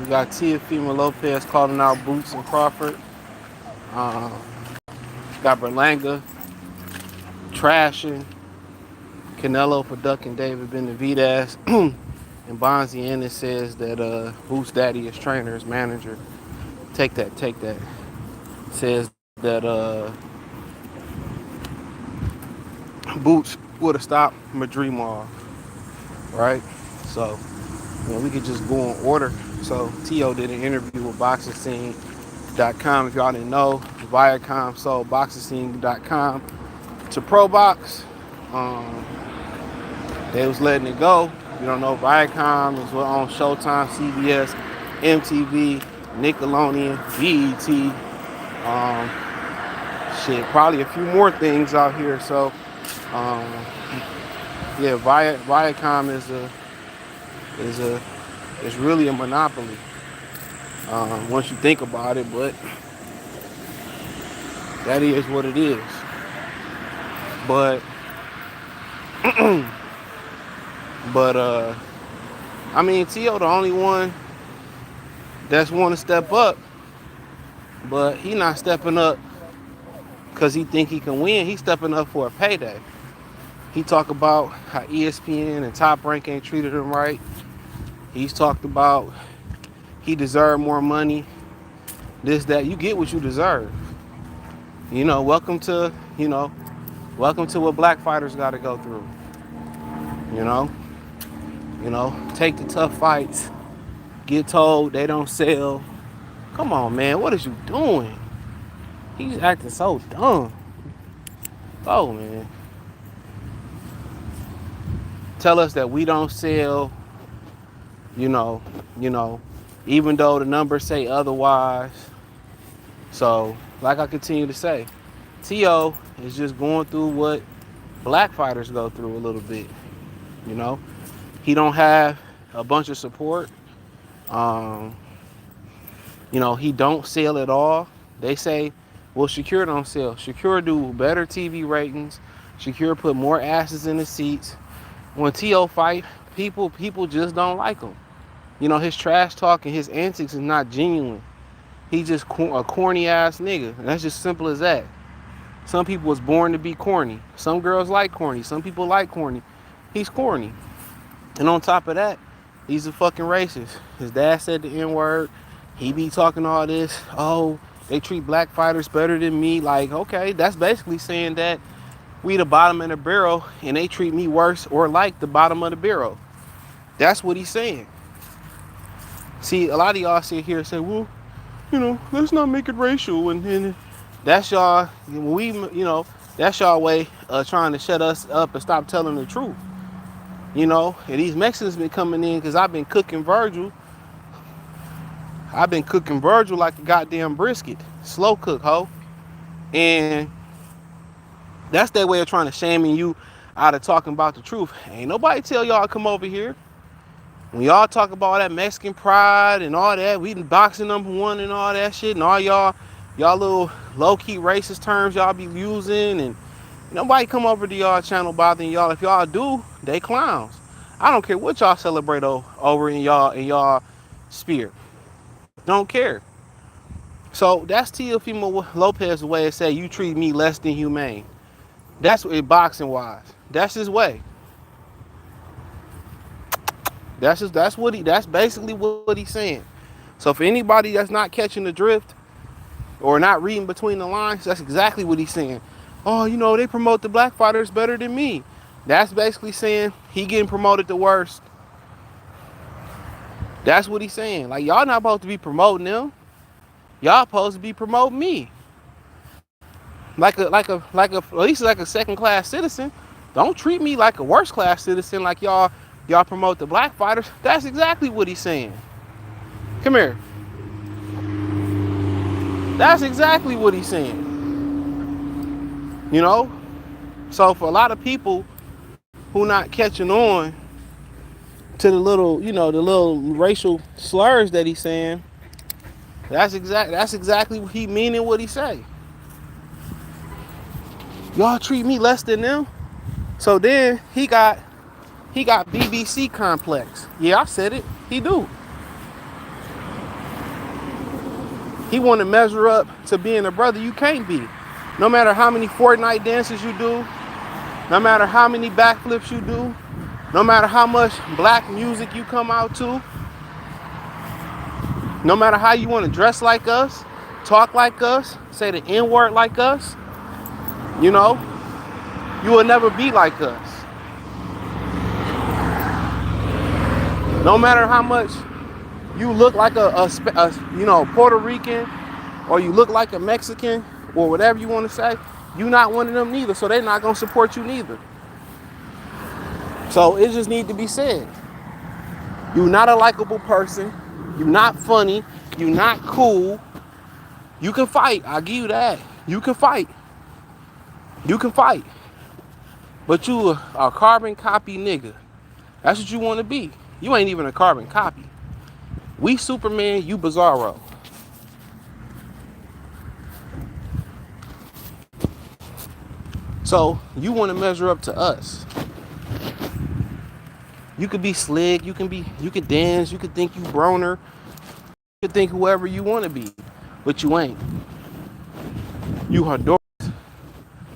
got Teofimo Lopez calling out Boots and Crawford. Got Berlanga trashing Canelo for ducking David Benavidez. And Bozy Ennis says that Boots' daddy, his trainer, his manager, take that. Says that Boots would have stopped Madrimov, right? So, we could just go in order. So, T.O. did an interview with BoxingScene.com. If y'all didn't know, Viacom sold BoxingScene.com to ProBox. They was letting it go. You don't know, Viacom is on Showtime, CBS, MTV, Nickelodeon, BET. Probably a few more things out here. So, Viacom is really a monopoly once you think about it. But that is what it is. But T.O. the only one that's want to step up, but he not stepping up because he think he can win. He's stepping up for a payday. He talked about how ESPN and Top Rank ain't treated him right. He's talked about he deserved more money. This, that. You get what you deserve. Welcome to what black fighters got to go through. Take the tough fights. Get told they don't sell. Come on, man. What is you doing? He's acting so dumb. Oh, man. Tell us that we don't sell, even though the numbers say otherwise. So, like I continue to say, T.O. is just going through what black fighters go through a little bit. He don't have a bunch of support. He don't sell at all. They say, well, Shakur don't sell. Shakur do better TV ratings. Shakur put more asses in the seats. When T.O. fight, people just don't like him. His trash talk and his antics is not genuine. He's just a corny ass nigga. And that's just simple as that. Some people was born to be corny. Some girls like corny. Some people like corny. He's corny. And on top of that, he's a fucking racist. His dad said the N-word. He be talking all this. Oh, they treat black fighters better than me. Like, okay, that's basically saying that we the bottom of the barrel and they treat me worse or like the bottom of the barrel. That's what he's saying. See, a lot of y'all sit here and say, well, let's not make it racial. And that's y'all, that's y'all way of trying to shut us up and stop telling the truth. And these Mexicans been coming in because I've been cooking Virgil. I've been cooking Virgil like a goddamn brisket. Slow cook, ho. And that's their way of trying to shaming you out of talking about the truth. Ain't nobody tell y'all to come over here. When y'all talk about all that Mexican pride and all that, we boxing #1 and all that shit, and all y'all little low-key racist terms y'all be using, and nobody come over to y'all channel bothering y'all. If y'all do, they clowns. I don't care what y'all celebrate over in y'all spirit. Don't care. So that's Teofimo Lopez's way of saying you treat me less than humane. That's what boxing wise. That's his way. That's basically what he's saying. So for anybody that's not catching the drift or not reading between the lines, that's exactly what he's saying. Oh, they promote the black fighters better than me. That's basically saying he getting promoted the worst. That's what he's saying. Like, y'all not supposed to be promoting them. Y'all supposed to be promoting me. At least like a second class citizen. Don't treat me like a worst class citizen like y'all promote the black fighters. That's exactly what he's saying. Come here. That's exactly what he's saying. So for a lot of people who not catching on to the little racial slurs that he's saying, that's exactly what he meaning what he say. Y'all treat me less than them. So then he got BBC complex. Yeah, I said it. He do. He want to measure up to being a brother. You can't be. No matter how many Fortnite dances you do, no matter how many backflips you do, no matter how much black music you come out to, no matter how you want to dress like us, talk like us, say the N-word like us, you know, you will never be like us. No matter how much you look like a Puerto Rican, or you look like a Mexican, or whatever you want to say, you're not one of them neither, so they're not going to support you neither. So it just needs to be said. You're not a likable person. You're not funny. You're not cool. You can fight. I'll give you that. You can fight. You can fight. But you a carbon copy nigga. That's what you want to be. You ain't even a carbon copy. We Superman, you Bizarro. So you want to measure up to us. You could be slick, you can dance, you could think you Broner, you could think whoever you want to be, but you ain't. You Honduras,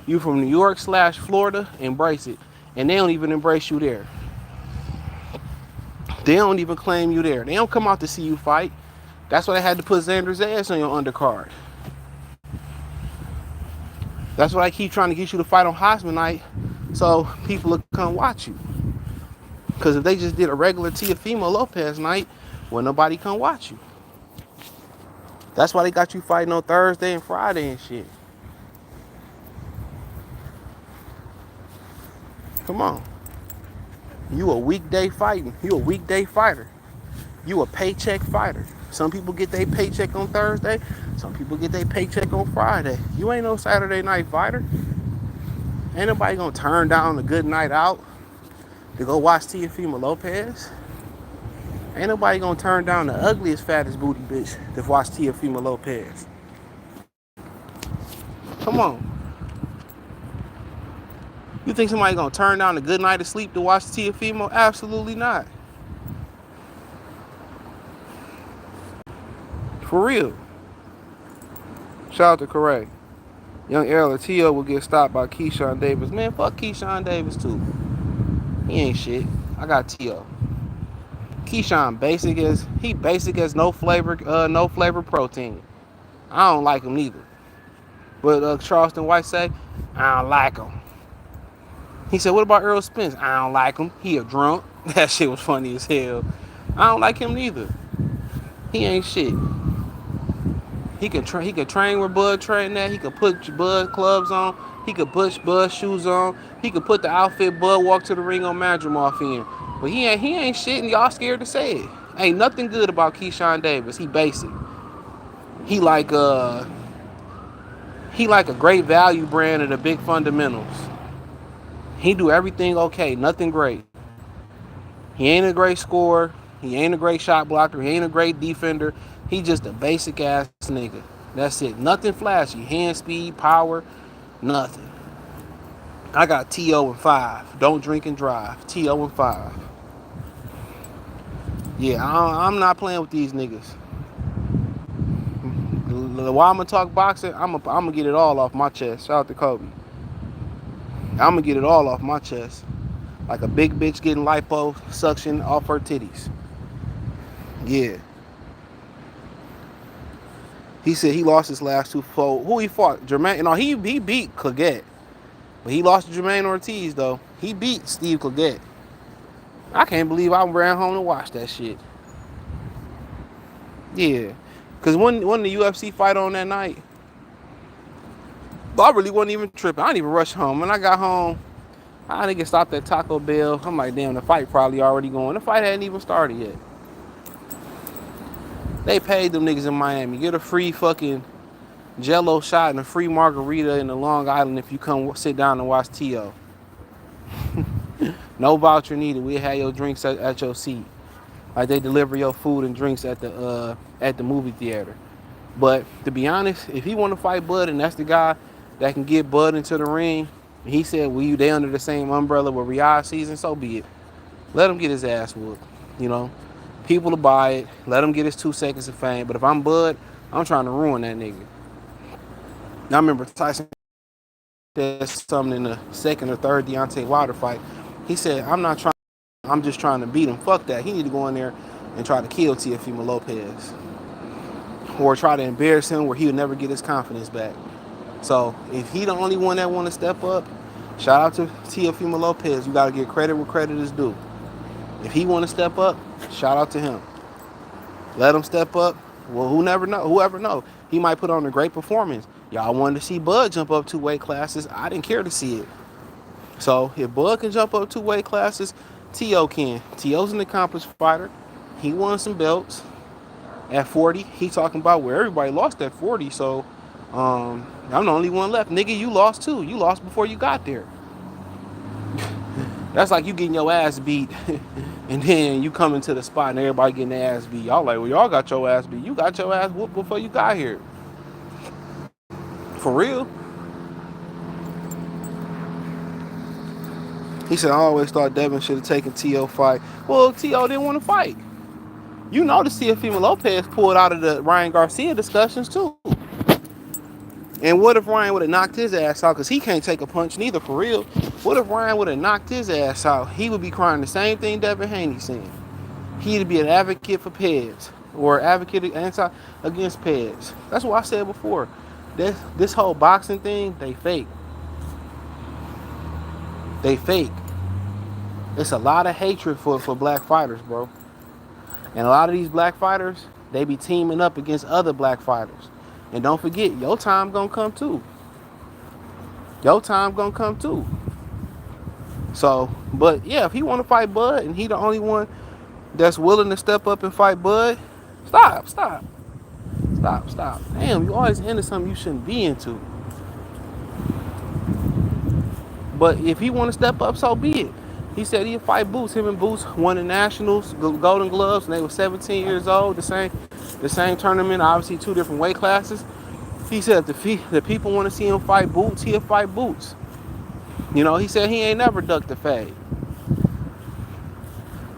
you from New York / Florida, embrace it. And they don't even embrace you there. They don't even claim you there. They don't come out to see you fight. That's why they had to put Xander's ass on your undercard. That's why I keep trying to get you to fight on Hosman night, so people will come watch you. Because if they just did a regular Teofimo Lopez night, well, nobody come watch you. That's why they got you fighting on Thursday and Friday and shit. Come on. You a weekday fighting. You a weekday fighter. You a paycheck fighter. Some people get their paycheck on Thursday. Some people get their paycheck on Friday. You ain't no Saturday night fighter. Ain't nobody gonna turn down a good night out to go watch Teofimo Lopez. Ain't nobody gonna turn down the ugliest, fattest booty bitch to watch Teofimo Lopez. Come on. You think somebody gonna turn down a good night of sleep to watch Teofimo? Absolutely not. For real. Shout out to Corray. Young Errol T.O. will get stopped by KeyShawn Davis. Man, fuck KeyShawn Davis too. He ain't shit. I got T.O. KeyShawn basic as no flavor protein. I don't like him neither. But Charleston White say, I don't like him. He said, what about Earl Spence? I don't like him. He a drunk. That shit was funny as hell. I don't like him neither. He ain't shit. He could train where Bud trained at. He could put Bud clubs on. He could put Bud shoes on. He could put the outfit Bud walk to the ring on Madrimov in. But he ain't shit, and y'all scared to say it. Ain't nothing good about KeyShawn Davis. He basic. He like a great value brand of the big fundamentals. He do everything okay, nothing great. He ain't a great scorer. He ain't a great shot blocker. He ain't a great defender. He just a basic ass nigga. That's it. Nothing flashy. Hand speed, power, nothing. I got T.O. and 5. Don't drink and drive. T.O. and 5. Yeah, I'm not playing with these niggas. While I'm gonna talk boxing, I'm gonna get it all off my chest. Shout out to Kobe. I'm gonna get it all off my chest. Like a big bitch getting lipo suction off her titties. Yeah. He said he lost his last 2 fights. Who he fought? Jermaine. No, he beat Cloget. But he lost to Jermaine Ortiz, though. He beat Steve Cloget. I can't believe I ran home to watch that shit. Yeah. Because when the UFC fight on that night, I really wasn't even tripping. I didn't even rush home. When I got home, I didn't get stopped at Taco Bell. I'm like, damn, the fight probably already going. The fight hadn't even started yet. They paid them niggas in Miami. Get a free fucking Jello shot and a free margarita in the Long Island if you come sit down and watch T.O. No voucher needed. We'll have your drinks at your seat. Like they deliver your food and drinks at the movie theater. But to be honest, if he want to fight Bud and that's the guy that can get Bud into the ring, and he said, well, they under the same umbrella with Riyadh season, so be it. Let him get his ass whooped. You know, people to buy it. Let him get his 2 seconds of fame. But if I'm Bud, I'm trying to ruin that nigga. I remember Tyson said something in the second or third Deontay Wilder fight. He said, I'm just trying to beat him. Fuck that. He need to go in there and try to kill Teofimo Lopez. Or try to embarrass him where he would never get his confidence back. So if he the only one that want to step up, shout out to Teofimo Lopez. You got to get credit where credit is due. If he want to step up, shout out to him. Let him step up. Well, whoever know. He might put on a great performance. Y'all wanted to see Bud jump up 2 weight classes. I didn't care to see it. So if Bud can jump up 2 weight classes, T.O. can. T.O.'s an accomplished fighter. He won some belts at 40. He talking about where everybody lost at 40. So I'm the only one left. Nigga, you lost too. You lost before you got there. That's like you getting your ass beat and then you come into the spot and everybody getting their ass beat. Y'all like, well, y'all got your ass beat. You got your ass whooped before you got here. For real. He said, I always thought Devin should have taken T.O. fight. Well, T.O. didn't want to fight. You know the Teofimo Lopez pulled out of the Ryan Garcia discussions too. And what if Ryan would have knocked his ass out? Because he can't take a punch neither, for real. What if Ryan would have knocked his ass out? He would be crying the same thing Devin Haney's saying. He'd be an advocate for Pez or advocate against Pez. That's what I said before. This whole boxing thing, they fake. They fake. It's a lot of hatred for black fighters, bro. And a lot of these black fighters, they be teaming up against other black fighters. And don't forget, your time gonna come too. Your time gonna come too. So, but yeah, if he wanna fight Bud and he the only one that's willing to step up and fight Bud, stop. Damn, you always into something you shouldn't be into. But if he wanna step up, so be it. He said he'd fight Boots. Him and Boots won the Nationals, Golden Gloves, and they were 17 years old. The same tournament, obviously 2 different weight classes. He said if the people want to see him fight Boots, he'll fight Boots. You know, he said he ain't never ducked the fade.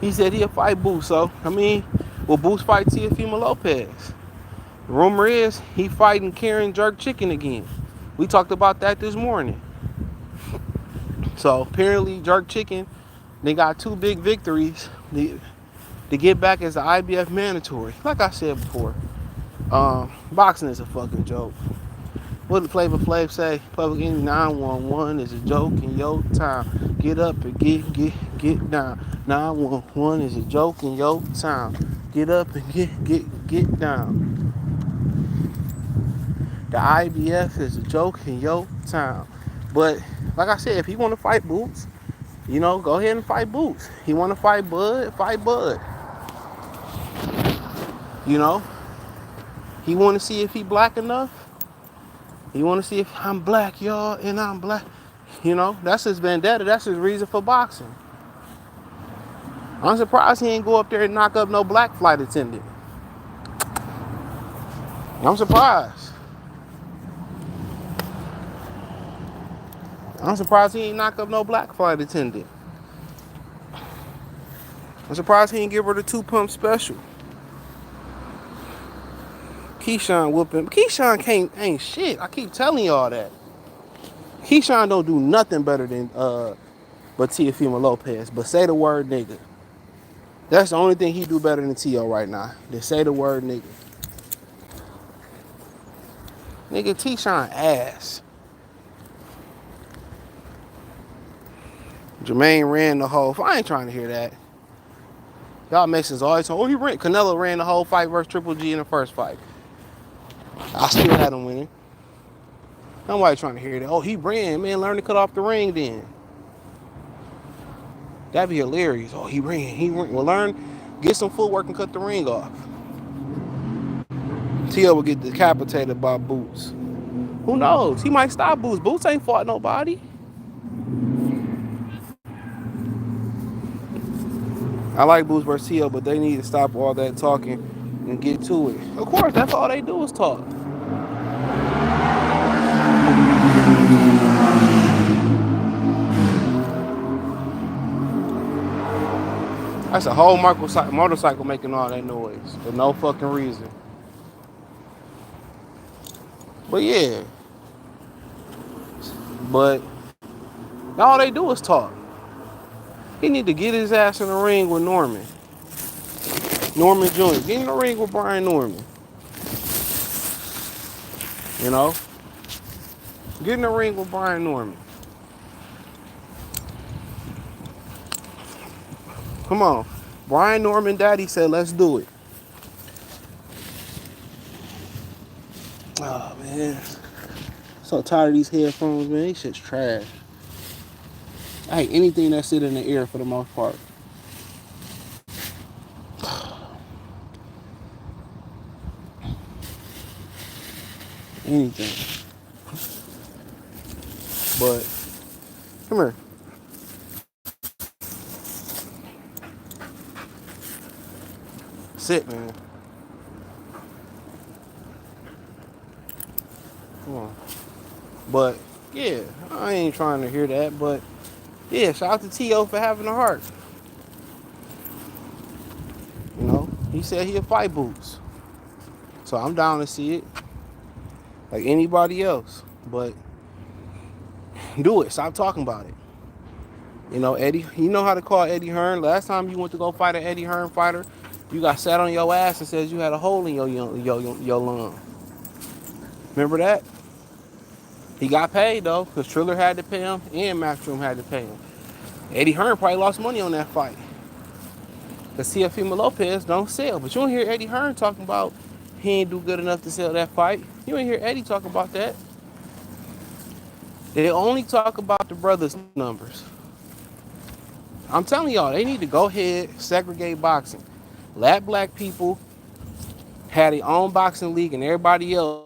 He said he'll fight Boots. So, I mean, will Boots fight Teofimo Lopez? The rumor is he fighting Karen Jerk Chicken again. We talked about that this morning. So, apparently, Jerk Chicken, they got 2 big victories to get back as the IBF mandatory. Like I said before, boxing is a fucking joke. What did Flavor Flav say? Public Enemy 911 is a joke in your time. Get up and get down. 911 is a joke in your time. Get up and get down. The IBF is a joke in your time. But like I said, if he want to fight Boots, you know, go ahead and fight Boots. He want to fight Bud, fight Bud. You know, he want to see if he black enough. He want to see if I'm black, y'all, and I'm black. You know, that's his vendetta. That's his reason for boxing. I'm surprised he ain't go up there and knock up no black flight attendant. I'm surprised. I'm surprised he ain't knock up no black flight attendant. I'm surprised he ain't give her the 2-pump special. KeyShawn whooping. KeyShawn ain't shit. I keep telling y'all that. KeyShawn don't do nothing better than but Teofimo Lopez. But say the word nigga. That's the only thing he do better than T.O. right now. Then say the word nigga. Nigga, KeyShawn ass. Jermaine ran the whole. I ain't trying to hear that. Y'all Mexicans always say, Canelo ran the whole fight versus Triple G in the first fight. I still had him winning. Nobody trying to hear that. Oh, he ran. Man, learn to cut off the ring then. That'd be hilarious. Oh, he ran. Well, get some footwork and cut the ring off. T.O. will get decapitated by Boots. Who knows? He might stop Boots. Boots ain't fought nobody. I like Boots versus T.O., but they need to stop all that talking and get to it. Of course, that's all they do is talk. That's a whole motorcycle making all that noise for no fucking reason. But yeah, but all they do is talk. He need to get his ass in the ring with Norman Jr. Get in the ring with Brian Norman. You know, get in the ring with Brian Norman. Come on, Brian Norman, Daddy said, let's do it. Oh man, so tired of these headphones, man. These shit's trash. I hate anything that sit in the ear for the most part. Anything. But come here. Sit, man. Come on. But yeah, I ain't trying to hear that. But yeah, shout out to T.O. for having a heart. You know, he said he'll fight Boots. So I'm down to see it. Like anybody else. But do it. Stop talking about it. You know, Eddie, you know how to call Eddie Hearn. Last time you went to go fight an Eddie Hearn fighter, you got sat on your ass and said you had a hole in your lung. Remember that? He got paid though, because Triller had to pay him and Matchroom had to pay him. Eddie Hearn probably lost money on that fight. Because Teofimo Lopez don't sell. But you don't hear Eddie Hearn talking about he ain't do good enough to sell that fight. You ain't hear Eddie talk about that. They only talk about the brothers' numbers. I'm telling y'all, they need to go ahead, segregate boxing. Let black people have their own boxing league and everybody else,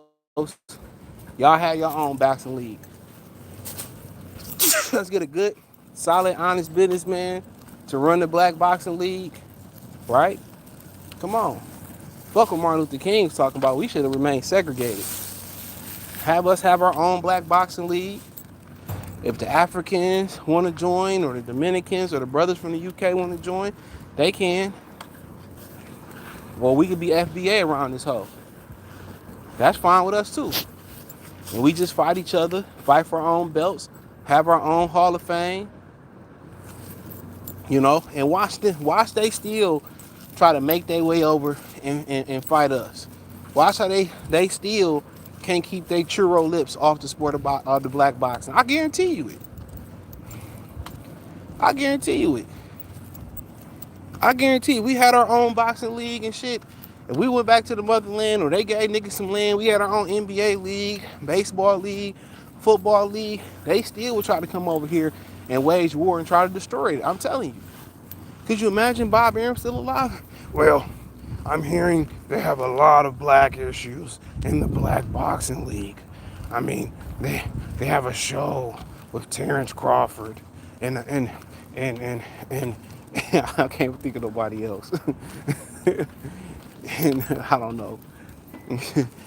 y'all have your own boxing league. Let's get a good, solid, honest businessman to run the black boxing league, right? Come on. Fuck what Martin Luther King's talking about. We should have remained segregated. Have us have our own black boxing league. If the Africans want to join, or the Dominicans, or the brothers from the UK want to join, they can. Well, we could be FBA around this hoe. That's fine with us too. And we just fight each other, fight for our own belts, have our own Hall of Fame, you know, and watch they still try to make their way over and fight us. Watch how they still can't keep their churro lips off the sport of the black boxing. I guarantee you it. I guarantee you it. I guarantee you, we had our own boxing league and shit. If we went back to the motherland, or they gave niggas some land, we had our own NBA league, baseball league, football league, they still would try to come over here and wage war and try to destroy it. I'm telling you. Could you imagine Bob Arum still alive? Well, I'm hearing they have a lot of black issues in the black boxing league. I mean, they have a show with Terrence Crawford and I can't think of nobody else. And I don't know.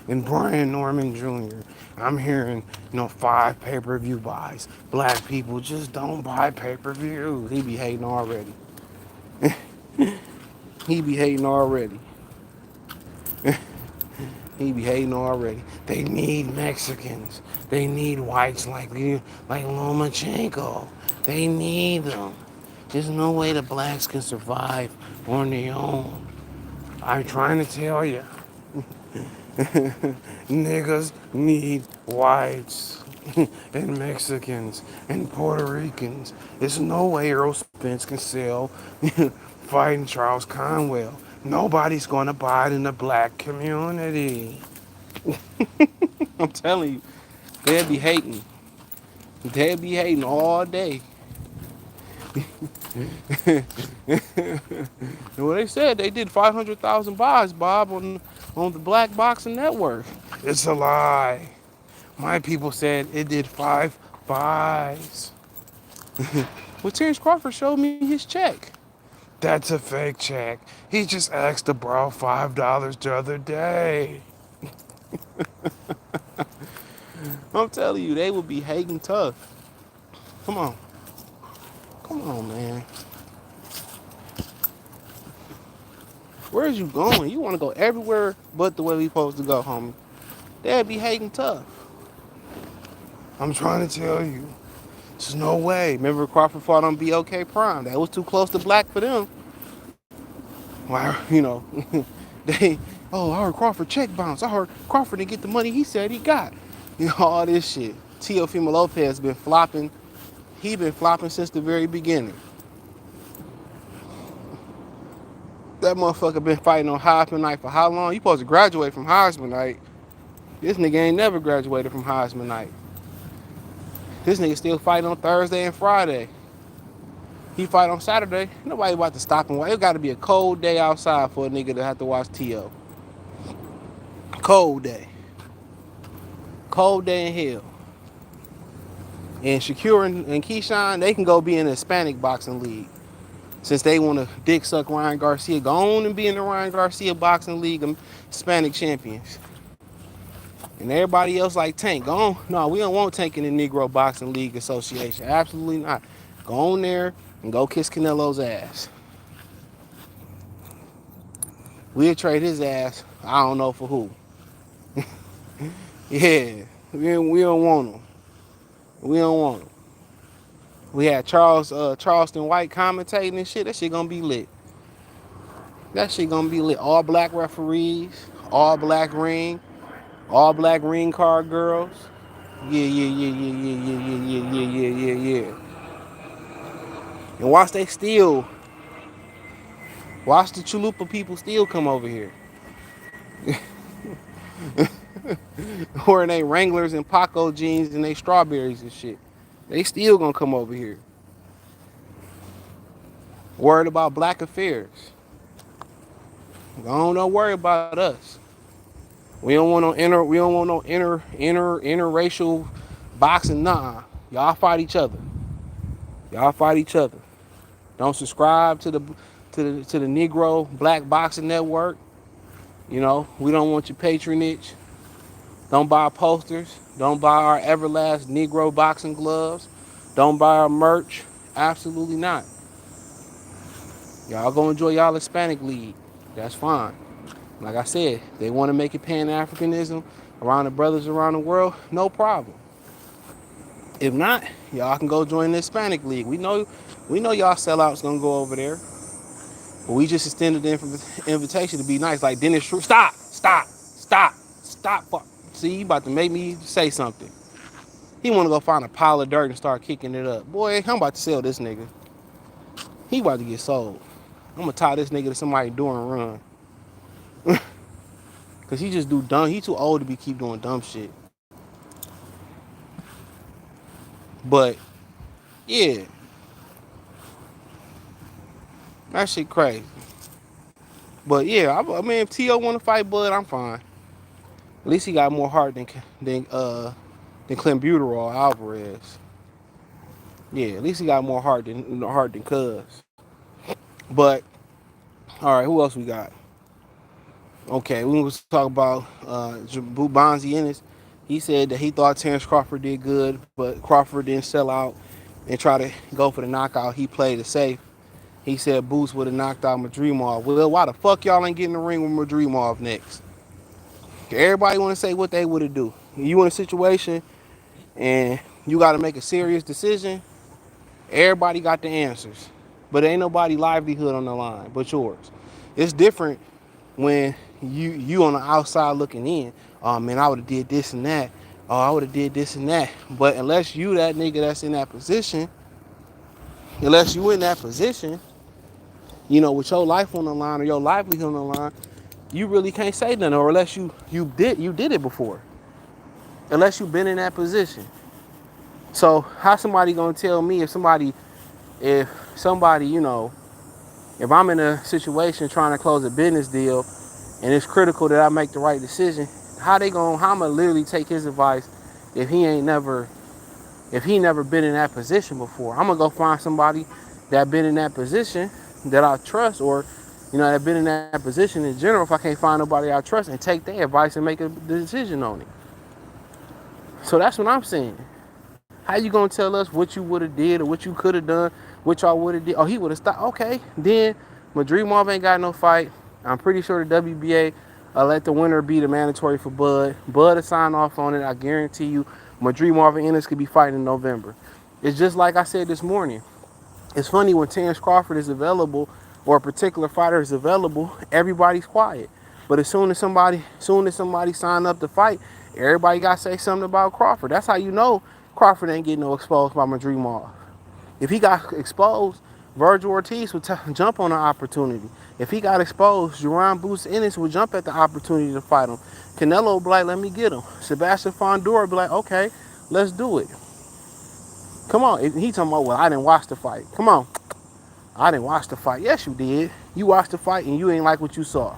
And Brian Norman Jr. I'm hearing, 5 pay-per-view buys. Black people just don't buy pay-per-views. He be hating already. He be hating already. He be hating already. They need Mexicans. They need whites like Lomachenko. They need them. There's no way the blacks can survive on their own. I'm trying to tell you. Niggas need whites and Mexicans and Puerto Ricans. There's no way Earl Spence can sell fighting Charles Conwell. Nobody's gonna buy it in the black community. I'm telling you, they'll be hating. They'll be hating all day. Well, they said they did 500,000 buys, Bob, on the Black Boxing Network. It's a lie. My people said it did 5 buys. Well, Terrence Crawford showed me his check. That's a fake check. He just asked to borrow $5 the other day. I'm telling you, they will be hating tough. Come on. Come on, man. Where is you going? You want to go everywhere but the way we supposed to go, homie. they'd be hating tough. I'm trying to tell you, there's no way. Remember Crawford fought on BOK Prime. That was too close to black for them. Well, they, oh, I heard Crawford check bounce. I heard Crawford didn't get the money he said he got. All this shit. Teofimo Lopez been flopping. He been flopping since the very beginning. That motherfucker been fighting on Heisman night for how long? You supposed to graduate from Heisman night. This nigga ain't never graduated from Heisman night. This nigga still fighting on Thursday and Friday. He fight on Saturday. Nobody about to stop him. It got to be a cold day outside for a nigga to have to watch T.O. Cold day. Cold day in hell. And Shakur and KeyShawn, they can go be in the Hispanic boxing league. Since they want to dick suck Ryan Garcia, go on and be in the Ryan Garcia boxing league of Hispanic champions. And everybody else like Tank, go on. No, we don't want Tank in the Negro Boxing League Association. Absolutely not. Go on there and go kiss Canelo's ass. We'll trade his ass, I don't know for who. Yeah, we don't want him. We don't want him. We had Charleston White commentating and shit. That shit gonna be lit. That shit gonna be lit. All black referees, all black ring card girls. Yeah. And watch the Chalupa people still come over here. Wearing they Wranglers and Paco jeans and they strawberries and shit. They still gonna come over here. Worried about black affairs. Don't worry about us. We don't want no interracial boxing. Nah. Y'all fight each other. Don't subscribe to the Negro Black Boxing Network. We don't want your patronage. Don't buy posters. Don't buy our Everlast Negro boxing gloves. Don't buy our merch. Absolutely not. Y'all go enjoy y'all Hispanic league. That's fine. Like I said, they want to make it Pan-Africanism around the brothers around the world, no problem. If not, y'all can go join the Hispanic league. We know y'all sellouts gonna go over there. But we just extended the invitation to be nice. Like Dennis Shrew, stop. See, you about to make me say something. He want to go find a pile of dirt and start kicking it up. Boy, I'm about to sell this nigga. He about to get sold. I'm going to tie this nigga to somebody doing run. Because he just do dumb. He too old to keep doing dumb shit. But, yeah. That shit crazy. But, yeah, I mean, if T.O. want to fight Bud, I'm fine. At least he got more heart than Clenbuterol Alvarez. Yeah, at least he got more heart than Cuz. But all right, who else we got? Okay, we was talk about Bozy Ennis. He said that he thought Terrence Crawford did good, but Crawford didn't sell out and try to go for the knockout. He played it safe. He said Boots would have knocked out Madrimov. Well, why the fuck y'all ain't getting in the ring with Madrimov next? Everybody want to say what they would have do. You in a situation and you got to make a serious decision. Everybody got the answers, but ain't nobody livelihood on the line but yours. It's different when you on the outside looking in. Oh man, I would have did this and that. Oh, I would have did this and that. But unless you that nigga that's in that position, with your life on the line or your livelihood on the line, you really can't say nothing. Or unless you did it before. Unless you've been in that position. So how somebody gonna tell me if somebody, if I'm in a situation trying to close a business deal and it's critical that I make the right decision, how I'm gonna literally take his advice if he never been in that position before? I'm gonna go find somebody that been in that position that I trust, or that been in that position in general. If I can't find nobody I trust, and take their advice and make a decision on it. So that's what I'm saying. How you gonna tell us what you would have did or what you could have done, what y'all would have did? Oh, he would have stopped. Okay, then Madrimov ain't got no fight. I'm pretty sure the WBA Let the winner be the mandatory for Bud. Bud to sign off on it. I guarantee you, Madrimov and Ennis could be fighting in November. It's just like I said this morning. It's funny when Terrence Crawford is available or a particular fighter is available, everybody's quiet. But as soon as somebody sign up to fight, everybody got to say something about Crawford. That's how you know Crawford ain't getting no exposed by Madrimov. If he got exposed, Virgil Ortiz would jump on the opportunity. If he got exposed, Jerron Boots Ennis would jump at the opportunity to fight him. Canelo would be like, let me get him. Sebastian Fondor would be like, okay, let's do it. Come on. He talking about, well, I didn't watch the fight. Come on. I didn't watch the fight. Yes, you did. You watched the fight and you ain't like what you saw.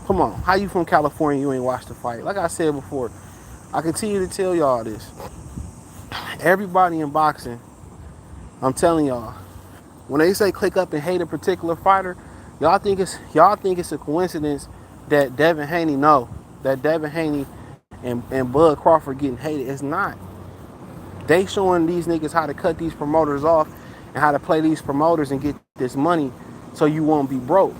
Come on. How you from California, you ain't watched the fight? Like I said before, I continue to tell y'all this. Everybody in boxing, I'm telling y'all, when they say click up and hate a particular fighter, y'all think it's a coincidence that Devin Haney and Bud Crawford getting hated. It's not. They showing these niggas how to cut these promoters off and how to play these promoters and get this money so you won't be broke.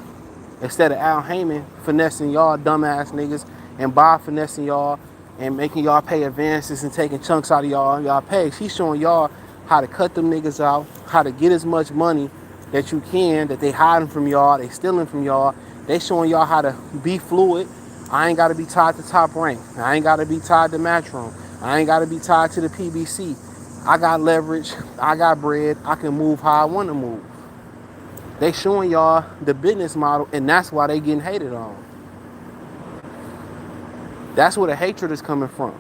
Instead of Al Heyman finessing y'all dumbass niggas and Bob finessing y'all and making y'all pay advances and taking chunks out of y'all pays. He's showing y'all how to cut them niggas out, how to get as much money that you can, that they hiding from y'all, they stealing from y'all. They showing y'all how to be fluid. I ain't got to be tied to Top Rank. I ain't got to be tied to Matchroom. I ain't got to be tied to the PBC. I got leverage. I got bread. I can move how I want to move. They showing y'all the business model, and that's why they getting hated on. That's where the hatred is coming from.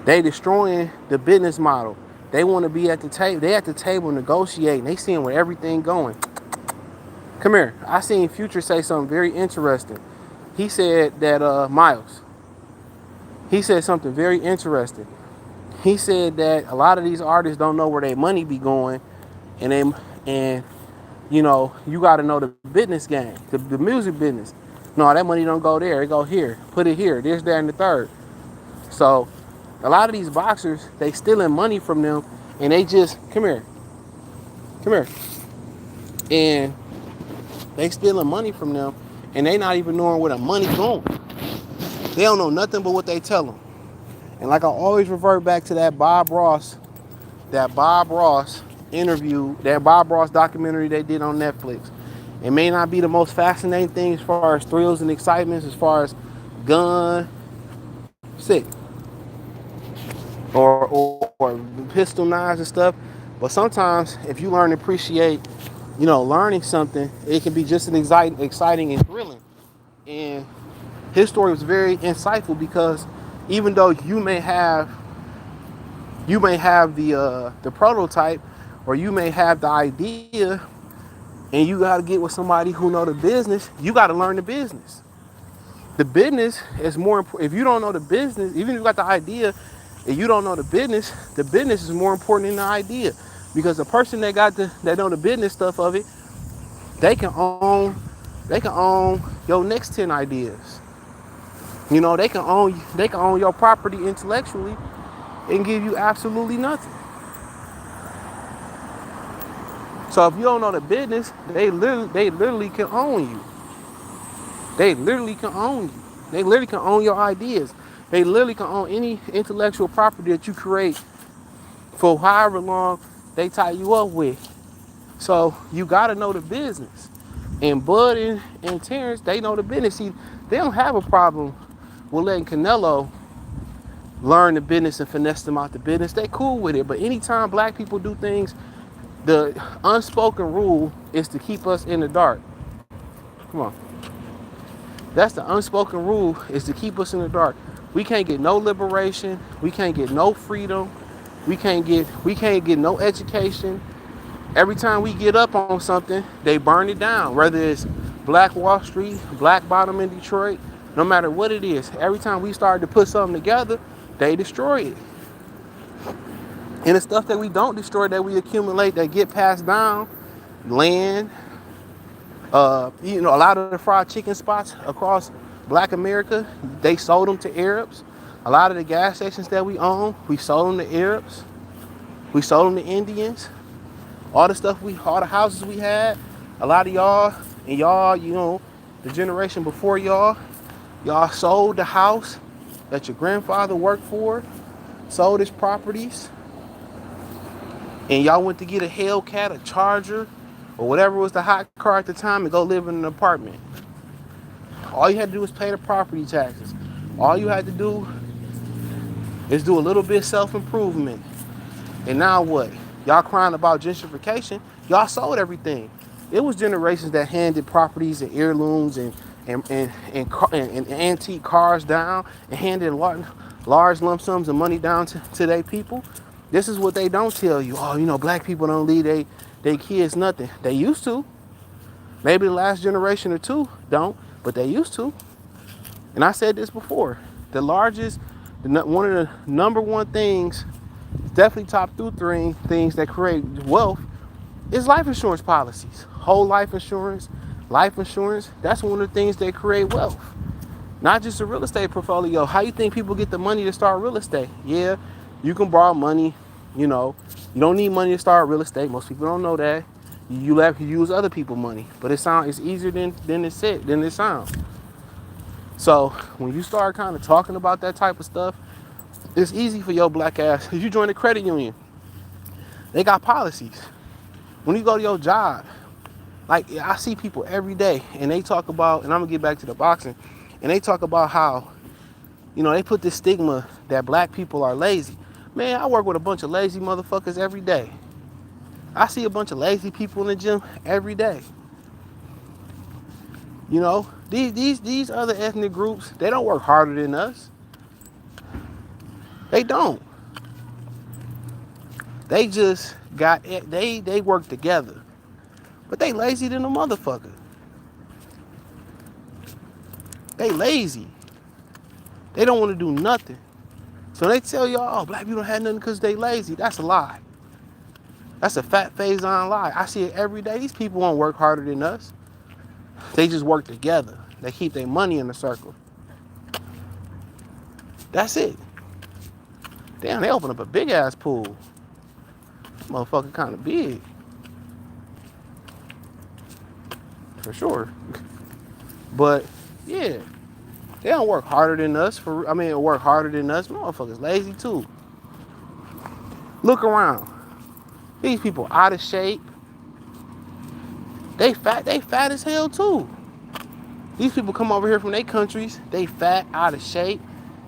They destroying the business model. They want to be at the table. They at the table negotiating. They seeing where everything going. Come here. I seen Future say something very interesting. He said that Miles. He said something very interesting. He said that a lot of these artists don't know where their money be going, and you know, you got to know the business game, the music business. No, that money don't go there. It go here. Put it here. This, that, and the third. So a lot of these boxers, they stealing money from them, and they just come here, and they stealing money from them, and they not even knowing where the money going. They don't know nothing but what they tell them. And like I always revert back to that Bob Ross interview, that Bob Ross documentary they did on Netflix. It may not be the most fascinating thing as far as thrills and excitements, as far as gun, sick, or pistol knives and stuff. But sometimes if you learn to appreciate, learning something, it can be just as exciting and thrilling. And his story was very insightful because even though you may have the prototype, or you may have the idea, and you got to get with somebody who know the business, you got to learn the business. The business is more important. If you don't know the business, even if you got the idea and you don't know the business is more important than the idea, because the person that know the business stuff of it, they can own your next 10 ideas. They can own your property intellectually and give you absolutely nothing. So if you don't know the business, they literally can own you. They literally can own you. They literally can own your ideas. They literally can own any intellectual property that you create for however long they tie you up with. So you gotta know the business. And Bud and Terrence, they know the business. See, they don't have a problem with letting Canelo learn the business and finesse them out the business. They cool with it. But anytime black people do things, the unspoken rule is to keep us in the dark. Come on. That's the unspoken rule, is to keep us in the dark. We can't get no liberation. We can't get no freedom. We can't get no education. Every time we get up on something, they burn it down. Whether it's Black Wall Street, Black Bottom in Detroit, no matter what it is. Every time we start to put something together, they destroy it. And the stuff that we don't destroy, that we accumulate, that get passed down, land, a lot of the fried chicken spots across Black America, they sold them to Arabs. A lot of the gas stations that we own, we sold them to Arabs. We sold them to Indians. All the houses we had, a lot of y'all And y'all, the generation before y'all sold the house that your grandfather worked for, sold his properties, and y'all went to get a Hellcat, a Charger, or whatever was the hot car at the time and go live in an apartment. All you had to do was pay the property taxes. All you had to do is do a little bit self-improvement. And now what? Y'all crying about gentrification? Y'all sold everything. It was generations that handed properties and heirlooms and antique cars down and handed large lump sums of money down to their people. This is what they don't tell you. Oh, black people don't leave they kids nothing. They used to. Maybe the last generation or two don't, but they used to. And I said this before. One of the number one things, definitely top 3 things that create wealth is life insurance policies. Whole life insurance, that's one of the things that create wealth. Not just a real estate portfolio. How you think people get the money to start real estate? Yeah, you can borrow money. You don't need money to start real estate. Most people don't know that. You have to use other people's money, but it's easier than it sounds. So when you start kind of talking about that type of stuff, it's easy for your black ass. If you join a credit union, they got policies. When you go to your job, like I see people every day, and they talk about, and I'm gonna get back to the boxing, and they talk about how, they put this stigma that black people are lazy. Man, I work with a bunch of lazy motherfuckers every day. I see a bunch of lazy people in the gym every day. These other ethnic groups, they don't work harder than us. They don't. They just they work together. But they lazy than a motherfucker. They lazy. They don't want to do nothing. So they tell y'all, black people don't have nothing because they lazy. That's a lie. That's a fat phase-on lie. I see it every day. These people won't work harder than us. They just work together. They keep their money in the circle. That's it. Damn, they open up a big-ass pool. Motherfucker kind of big. For sure. But, yeah. They don't work harder than us. Work harder than us. Motherfuckers lazy, too. Look around. These people out of shape. They fat as hell, too. These people come over here from their countries. They fat, out of shape.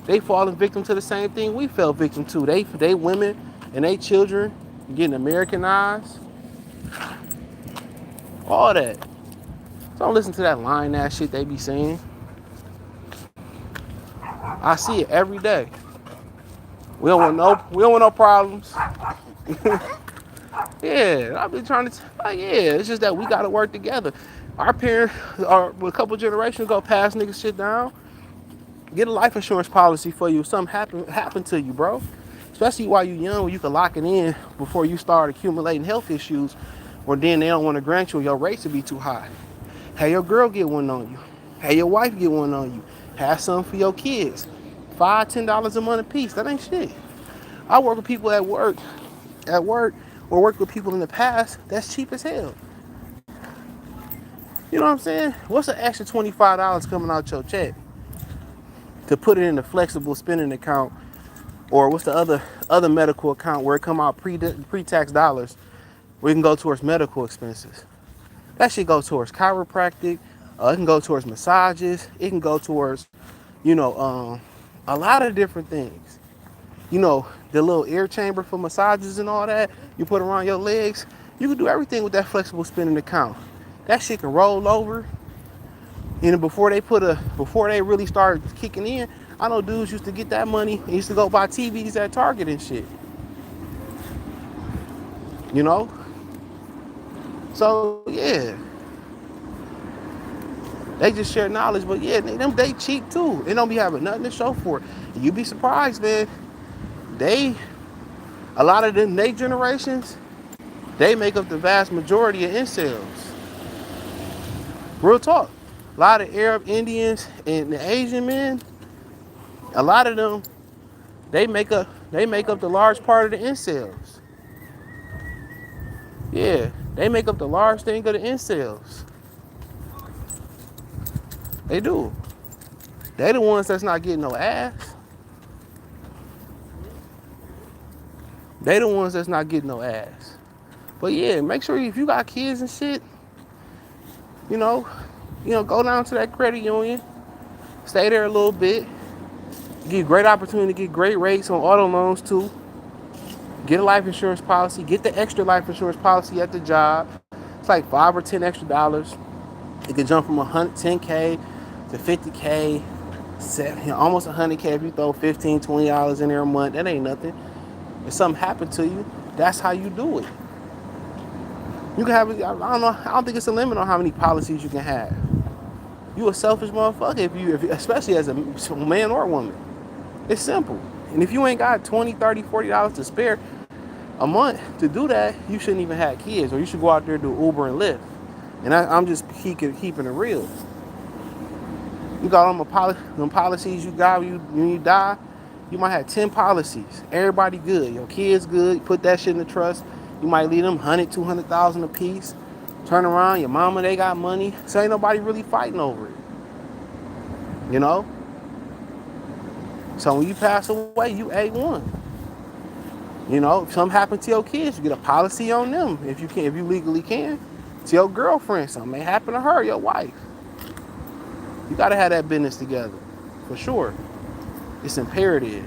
They falling victim to the same thing we fell victim to. They women and they children getting Americanized. All that. So don't listen to that lying ass shit they be saying. I see it every day. We don't want no problems. Yeah, I've been trying to it's just that we gotta work together. Our parents, or a couple generations ago, pass niggas shit down. Get a life insurance policy for you if something happen to you, bro. Especially while you're young, when you can lock it in before you start accumulating health issues, or then they don't want to grant you, your rates will be too high. Have your girl get one on you. Have your wife get one on you. Have some for your kids. $5, $10 a month a piece. That ain't shit. I work with people at work, or work with people in the past. That's cheap as hell. You know what I'm saying? What's an extra $25 coming out your check to put it in a flexible spending account, or what's the other medical account where it come out pre-tax dollars where you can go towards medical expenses? That shit goes towards chiropractic. It can go towards massages. It can go towards, a lot of different things. The little air chamber for massages and all that you put around your legs. You can do everything with that flexible spending account. That shit can roll over. Before they really start kicking in, I know dudes used to get that money and used to go buy TVs at Target and shit. So yeah, they just share knowledge, but yeah, they cheat too. They don't be having nothing to show for it. You'd be surprised, man. A lot of them, they generations, they make up the vast majority of incels. Real talk. A lot of Arab Indians and the Asian men, a lot of them, they make up the large part of the incels. Yeah, they make up the large thing of the incels. They do. They the ones that's not getting no ass. They the ones that's not getting no ass. But yeah, make sure if you got kids and shit, you know, go down to that credit union, stay there a little bit, get great opportunity to get great rates on auto loans too. Get a life insurance policy, get the extra life insurance policy at the job. It's like $5 or $10 extra dollars. It can jump from 10K to 50K, almost 100K if you throw $15, $20 in there a month. That ain't nothing. If something happened to you, that's how you do it. You can have, I don't know, I don't think it's a limit on how many policies you can have. You a selfish motherfucker if especially as a man or a woman. It's simple. And if you ain't got $20, $30, $40 to spare a month to do that, you shouldn't even have kids, or you should go out there and do Uber and Lyft. And I'm just keeping it real. You got all them policies you got when you die, you might have 10 policies. Everybody good. Your kids good. You put that shit in the trust. You might leave them 100, 200,000 a piece. Turn around, your mama, they got money. So ain't nobody really fighting over it. You know? So when you pass away, you A1. You know, if something happened to your kids, you get a policy on them if you legally can. To your girlfriend, something may happen to her, your wife. You gotta have that business together, for sure. It's imperative.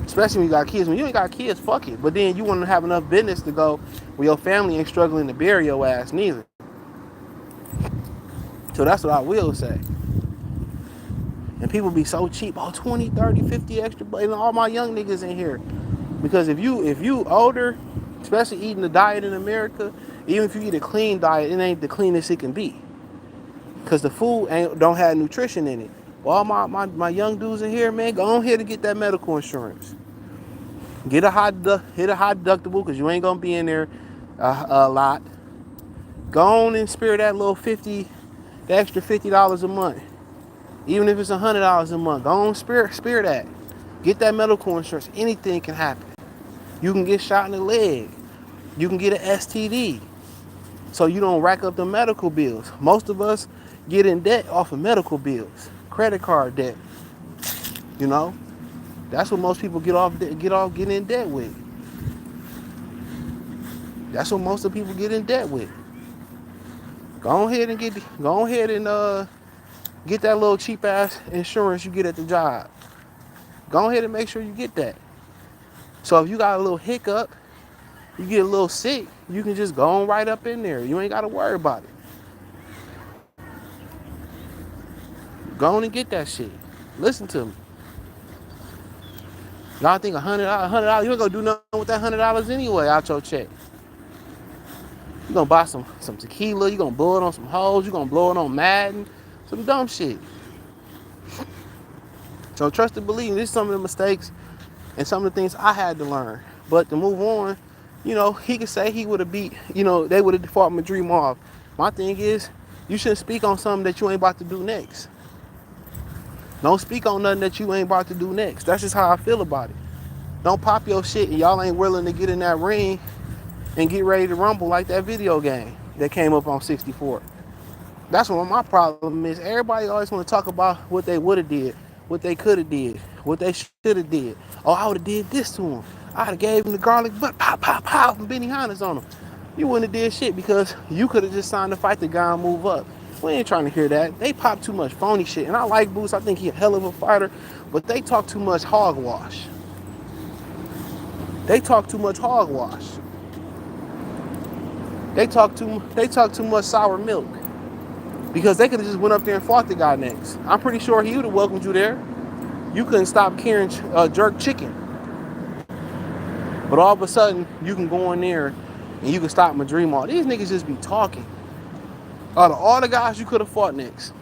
Especially when you got kids. When you ain't got kids, fuck it. But then you want to have enough business to go where your family ain't struggling to bury your ass neither. So that's what I will say. And people be so cheap. Oh, 20, 30, 50 extra. And all my young niggas in here. Because if you older, especially eating the diet in America, even if you eat a clean diet, it ain't the cleanest it can be. Because the food don't have nutrition in it. Well, all my young dudes in here, man, go on here to get that medical insurance. Hit a high deductible because you ain't going to be in there a lot. Go on and spare that little the extra $50 a month. Even if it's $100 a month, go on spare that. Get that medical insurance. Anything can happen. You can get shot in the leg. You can get an STD. So you don't rack up the medical bills. Most of us get in debt off of medical bills, credit card debt. You know, that's what most people get in debt with. That's what most of people get in debt with. Go ahead and get that little cheap ass insurance you get at the job. Go ahead and make sure you get that. So if you got a little hiccup, you get a little sick, you can just go on right up in there. You ain't got to worry about it. Go on and get that shit. Listen to me. Y'all think $100, you ain't gonna do nothing with that $100 anyway out your check. You gonna buy some tequila, you gonna blow it on some hoes, you gonna blow it on Madden, some dumb shit. So trust and believe, this is some of the mistakes and some of the things I had to learn. But to move on, you know, he could say he would have beat, you know, they would have fought Madrimov. My thing is, you shouldn't speak on something that you ain't about to do next. Don't speak on nothing that you ain't about to do next. That's just how I feel about it. Don't pop your shit and y'all ain't willing to get in that ring and get ready to rumble like that video game that came up on 64. That's what my problem is. Everybody always want to talk about what they would have did, what they could have did, what they should have did. Oh, I would have did this to him. I'd have gave him the garlic butt, pow, pow, pow, from Benihana's on him. You wouldn't have did shit because you could have just signed to fight the guy and move up. We ain't trying to hear that. They pop too much phony shit. And I like Boots. I think he a hell of a fighter. But they talk too much hogwash. They talk too much hogwash. They talk too much sour milk. Because they could have just went up there and fought the guy next. I'm pretty sure he would have welcomed you there. You couldn't stop carrying jerk chicken. But all of a sudden, you can go in there and you can stop Madrimov. These niggas just be talking. Out of all the guys you could have fought next,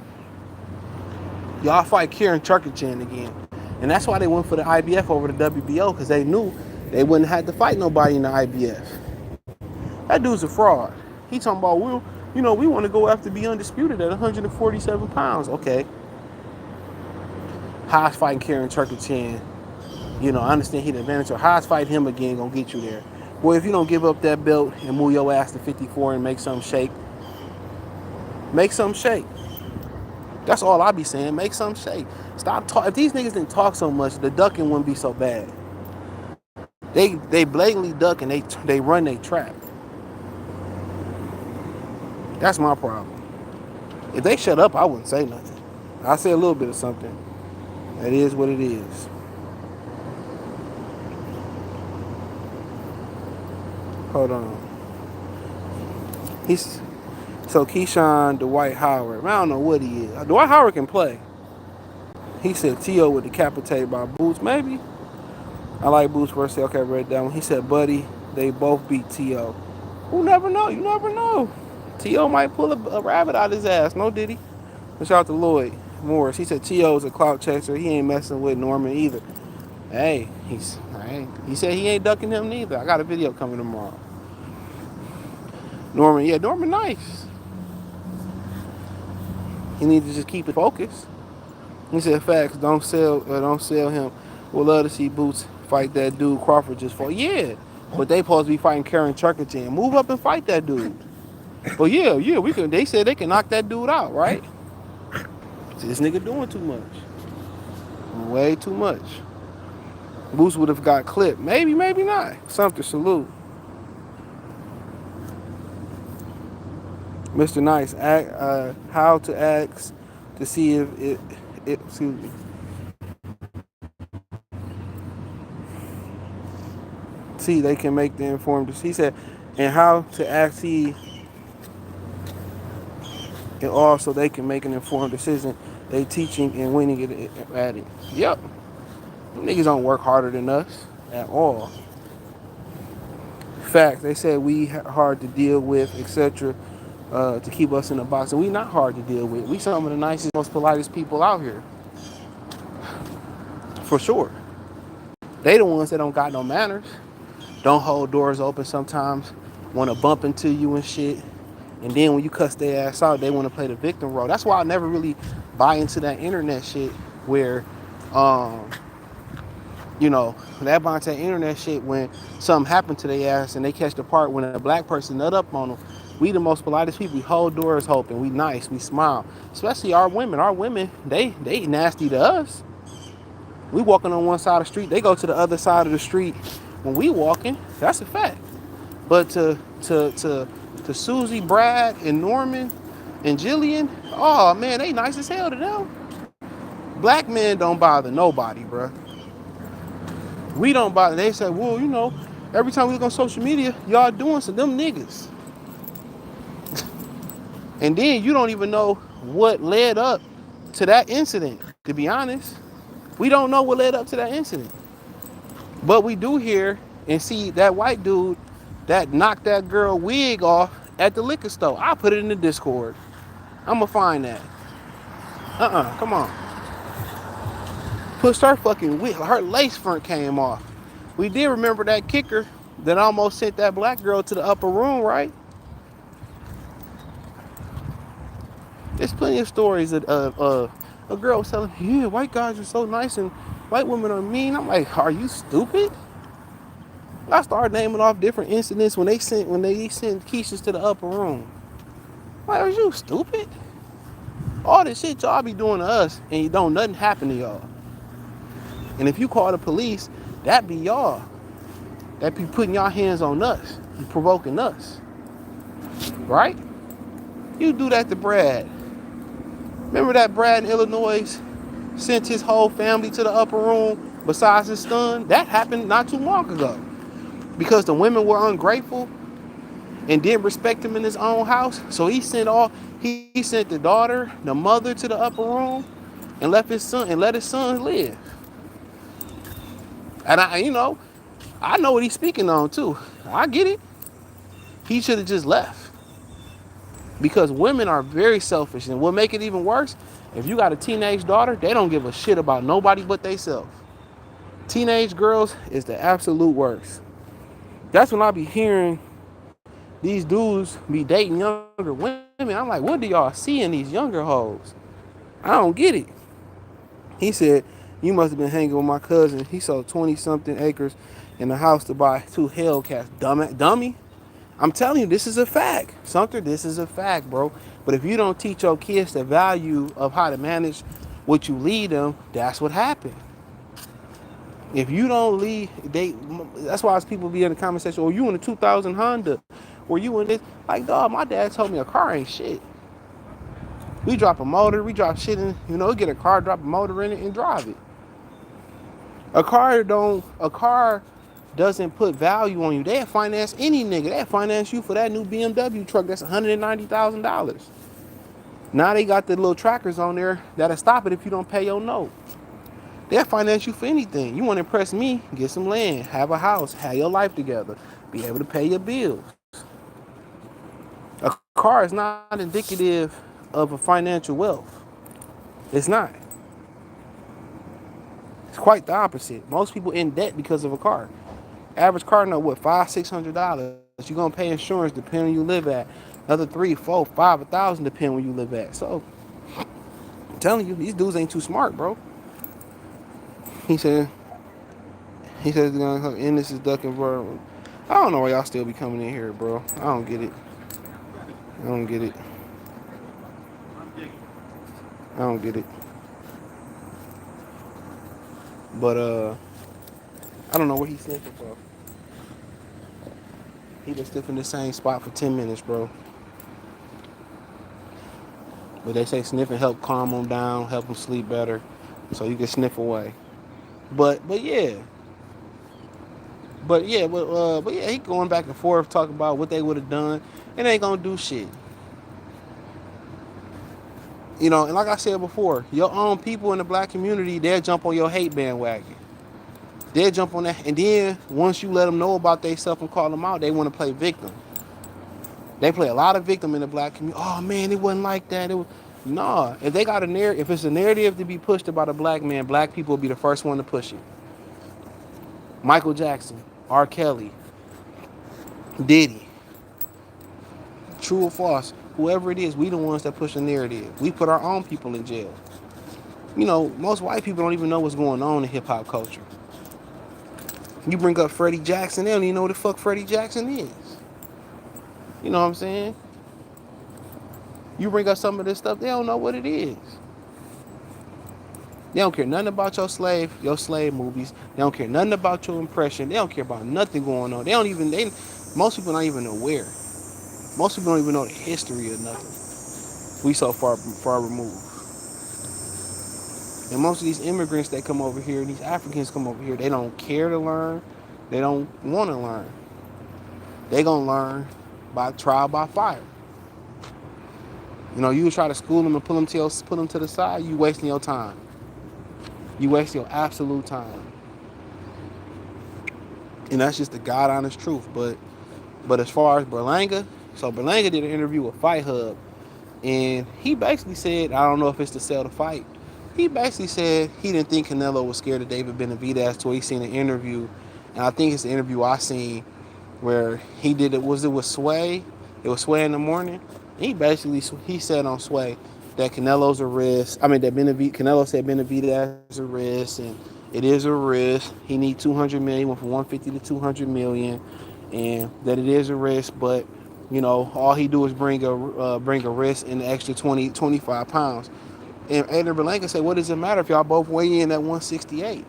y'all fight Kieran Turkichin again. And that's why they went for the IBF over the WBO, because they knew they wouldn't have to fight nobody in the IBF. That dude's a fraud. He talking about, well, you know, we want to go after be undisputed at 147 pounds. Okay. Haas fighting Kieran Turkichin. You know, I understand he the advantage. So Haas fight him again, gonna get you there. Boy, if you don't give up that belt and move your ass to 54 and make something shake, make something shake. That's all I be saying. Make some shake. Stop talk. If these niggas didn't talk so much, the ducking wouldn't be so bad. They blatantly duck and they run they trap. That's my problem. If they shut up, I wouldn't say nothing. I say a little bit of something. That is what it is. Hold on. He's so KeyShawn Dwight Howard. I don't know what he is. Dwight Howard can play. He said T.O. would decapitate by Boots. Maybe. I like Boots first. Okay, I read that one. He said, buddy, they both beat T.O. Who never know? You never know. T.O. might pull a rabbit out his ass. No, did he? Shout out to Lloyd Morris. He said T.O. is a clout chaser. He ain't messing with Norman either. Hey, he said he ain't ducking him neither. I got a video coming tomorrow. Norman, yeah, Norman nice. He needs to just keep it focused. He said facts, don't sell him. We'll love to see Boots fight that dude Crawford just fought. Yeah, but they supposed to be fighting Karen Turkington. Move up and fight that dude. But yeah, we can. They said they can knock that dude out, right? This nigga doing too much. Way too much. Boots would have got clipped. Maybe, maybe not. Something, salute. Mr. Nice, how to ask to see if it excuse me. See, they can make the informed decision. He said, and how to ask see and also they can make an informed decision. They teaching and winning it at it. Yep. Them niggas don't work harder than us at all. Facts. They said we hard to deal with, etc. To keep us in a box, and we not hard to deal with. We some of the nicest, most politest people out here, for sure. They the ones that don't got no manners, don't hold doors open sometimes, want to bump into you and shit, and then when you cuss their ass out, they want to play the victim role. That's why I never really buy into that internet shit where, you know, that buy into that internet shit when something happened to their ass and they catch the part when a black person nut up on them. We the most politest people. We hold doors open. We nice. We smile. Especially our women. Our women, they nasty to us. We walking on one side of the street. They go to the other side of the street when we walking. That's a fact. But to Susie, Brad, and Norman, and Jillian, oh man, they nice as hell to them. Black men don't bother nobody, bruh. We don't bother. They say, well, you know, every time we look on social media, y'all doing some them niggas. And then you don't even know what led up to that incident, to be honest. We don't know what led up to that incident. But we do hear and see that white dude that knocked that girl wig off at the liquor store. I'll put it in the Discord. I'm going to find that. Come on. Pushed her fucking wig. Her lace front came off. We did remember that kicker that almost sent that black girl to the upper room, right? There's plenty of stories that a girl was telling me, yeah, white guys are so nice and white women are mean. I'm like, are you stupid? I started naming off different incidents when they sent Keishas to the upper room. Like, are you stupid? All this shit y'all be doing to us and you don't nothing happen to y'all. And if you call the police, that be y'all. That be putting y'all hands on us. You provoking us. Right? You do that to Brad. Remember that Brad in Illinois sent his whole family to the upper room besides his son? That happened not too long ago. Because the women were ungrateful and didn't respect him in his own house. So he sent the daughter, the mother to the upper room and let his son live. And I know what he's speaking on too. I get it. He should have just left. Because women are very selfish. And what make it even worse, if you got a teenage daughter, they don't give a shit about nobody but theyself. Teenage girls is the absolute worst. That's when I be hearing these dudes be dating younger women. I'm like, what do y'all see in these younger hoes? I don't get it. He said, you must have been hanging with my cousin. He sold 20-something acres in the house to buy 2 Hellcats. Dummy. I'm telling you, this is a fact. Sumter, this is a fact, bro. But if you don't teach your kids the value of how to manage what you lead them, that's what happened. If you don't lead, that's why people be in the comment section, or you in the 2000 Honda, or you in this. Like, dog, my dad told me a car ain't shit. We drop a motor, we drop shit in, get a car, drop a motor in it, and drive it. A car doesn't put value on you. They'll finance any nigga. They'll finance you for that new BMW truck that's $190,000. Now they got the little trackers on there that'll stop it if you don't pay your note. They'll finance you for anything. You want to impress me? Get some land, have a house, have your life together, be able to pay your bills. A car is not indicative of a financial wealth. It's not. It's quite the opposite. Most people in debt because of a car. Average car note, what, $500-$600. You're gonna pay insurance depending on where you live at. Another 3, 4, 5, 1,000 depending where you live at. So I'm telling you, these dudes ain't too smart, bro. He said Ennis is Duckin, bro. I don't know why y'all still be coming in here, bro. I don't get it. I don't get it. I don't get it. But I don't know where he's sniffing for. He been sniffing the same spot for 10 minutes, bro. But they say sniffing help calm him down, help him sleep better, so you can sniff away. But yeah. But yeah, he going back and forth talking about what they would have done. It ain't gonna do shit. And like I said before, your own people in the black community, they'll jump on your hate bandwagon. They'll jump on that, and then once you let them know about themselves and call them out, they want to play victim. They play a lot of victim in the black community. Oh man, it wasn't like that. Nah. If they got a narrative, if it's a narrative to be pushed about a black man, black people will be the first one to push it. Michael Jackson, R. Kelly, Diddy, true or false, whoever it is, we the ones that push the narrative. We put our own people in jail. Most white people don't even know what's going on in hip hop culture. You bring up Freddie Jackson, they don't even know what the fuck Freddie Jackson is. You know what I'm saying? You bring up some of this stuff, they don't know what it is. They don't care nothing about your slave movies. They don't care nothing about your impression. They don't care about nothing going on. Most people not even aware. Most people don't even know the history of nothing. We so far removed. And most of these immigrants that come over here, these Africans come over here, they don't care to learn. They don't want to learn. They gonna learn by trial by fire. You try to school them and put them to the side, you wasting your time. You waste your absolute time. And that's just the God honest truth. But as far as Berlanga, so Berlanga did an interview with Fight Hub, and he basically said, I don't know if it's to sell the fight. He basically said he didn't think Canelo was scared of David Benavidez till he seen an interview, and I think it's the interview I seen where he did it. Was it with Sway? It was Sway in the morning. He said on Sway that Canelo's a risk. I mean that Canelo said Benavidez is a risk, and it is a risk. He needs 200 million, went from 150 to 200 million, and that it is a risk. But all he do is bring a risk in the extra 25 pounds. And Adrian Berlanga said, what does it matter if y'all both weigh in at 168?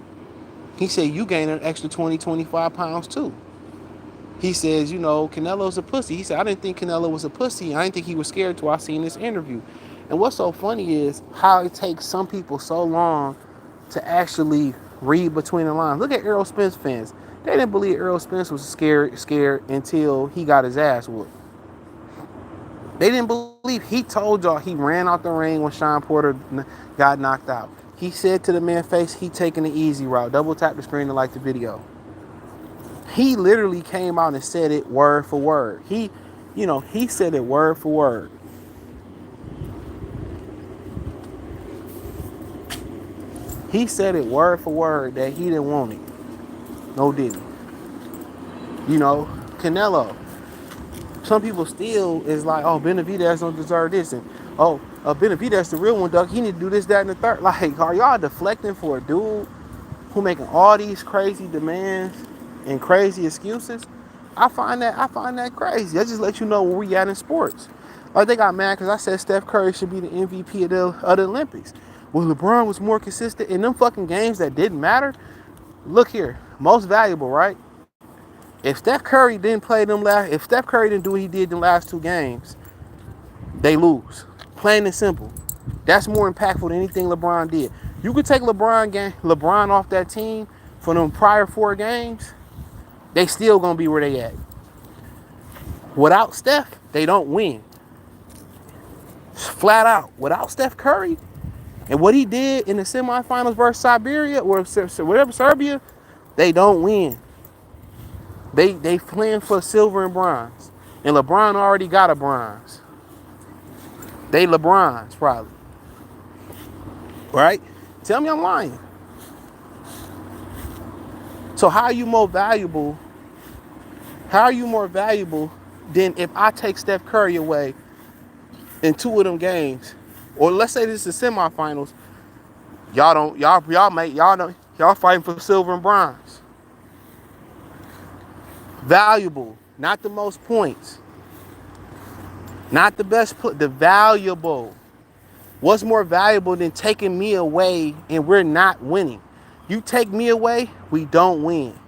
He said, you gain an extra 25 pounds too. He says, Canelo's a pussy. He said, I didn't think Canelo was a pussy. I didn't think he was scared till I seen this interview. And what's so funny is how it takes some people so long to actually read between the lines. Look at Errol Spence fans. They didn't believe Errol Spence was scared until he got his ass whooped. They didn't believe. He told y'all he ran out the ring when Sean Porter got knocked out. He said to the man's face, he taking the easy route. Double tap the screen to like the video. He literally came out and said it word for word. He said it word for word. He said it word for word that he didn't want it. No didn't. Canelo. Some people still is like, oh, Benavidez don't deserve this. And, oh, Benavidez the real one, Doug. He need to do this, that, and the third. Like, are y'all deflecting for a dude who making all these crazy demands and crazy excuses? I find that crazy. That just let you know where we at in sports. Like they got mad because I said Steph Curry should be the MVP of the Olympics. Well, LeBron was more consistent in them fucking games that didn't matter. Look here, most valuable, right? If Steph Curry didn't play them if Steph Curry didn't do what he did in the last 2 games, they lose. Plain and simple. That's more impactful than anything LeBron did. You could take LeBron off that team for them prior 4 games, they still gonna be where they at. Without Steph, they don't win. Flat out. Without Steph Curry and what he did in the semifinals versus Siberia or whatever Serbia, they don't win. They playing for silver and bronze. And LeBron already got a bronze. They LeBrons probably. Right? Tell me I'm lying. So how are you more valuable? How are you more valuable than if I take Steph Curry away in 2 of them games? Or let's say this is the semifinals. Y'all fighting for silver and bronze. Valuable, not the most points. Not the best, the valuable. What's more valuable than taking me away and we're not winning? You take me away, we don't win.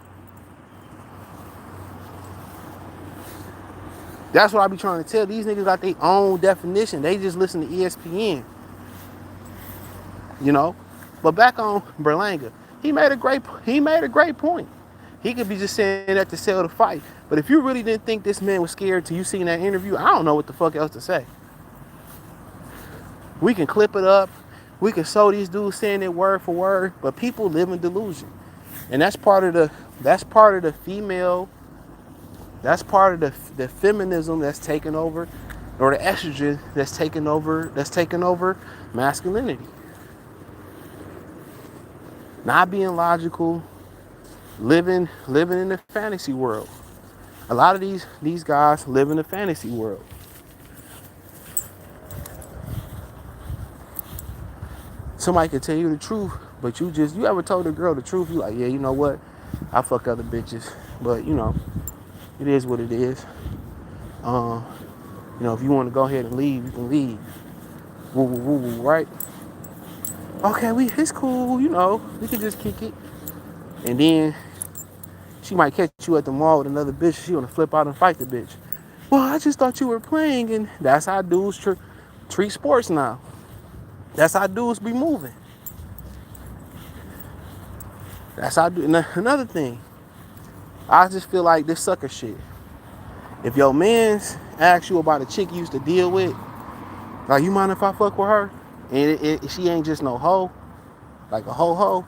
That's what I be trying to tell. These niggas got their own definition. They just listen to ESPN. You know? But back on Berlanga, he made a great point. He could be just saying that to sell the fight. But if you really didn't think this man was scared till you seen that interview, I don't know what the fuck else to say. We can clip it up. We can show these dudes saying it word for word, but people live in delusion. And that's part of the female, that's part of the feminism that's taken over, or the estrogen that's taken over masculinity. Not being logical, living in the fantasy world. A lot of these guys live in the fantasy world. Somebody can tell you the truth, but you ever told a girl the truth, you like, yeah, you know what? I fuck other bitches, but you know, it is what it is. You know, if you want to go ahead and leave, you can leave. Woo, woo, woo, woo, right? Okay, it's cool, you know, we can just kick it. And then she might catch you at the mall with another bitch. She want to flip out and fight the bitch. Well, I just thought you were playing, and that's how dudes treat sports now. That's how dudes be moving. That's how another thing. I just feel like this sucker shit. If your man's asks you about a chick you used to deal with, like, you mind if I fuck with her? And she ain't just no hoe, like a hoe.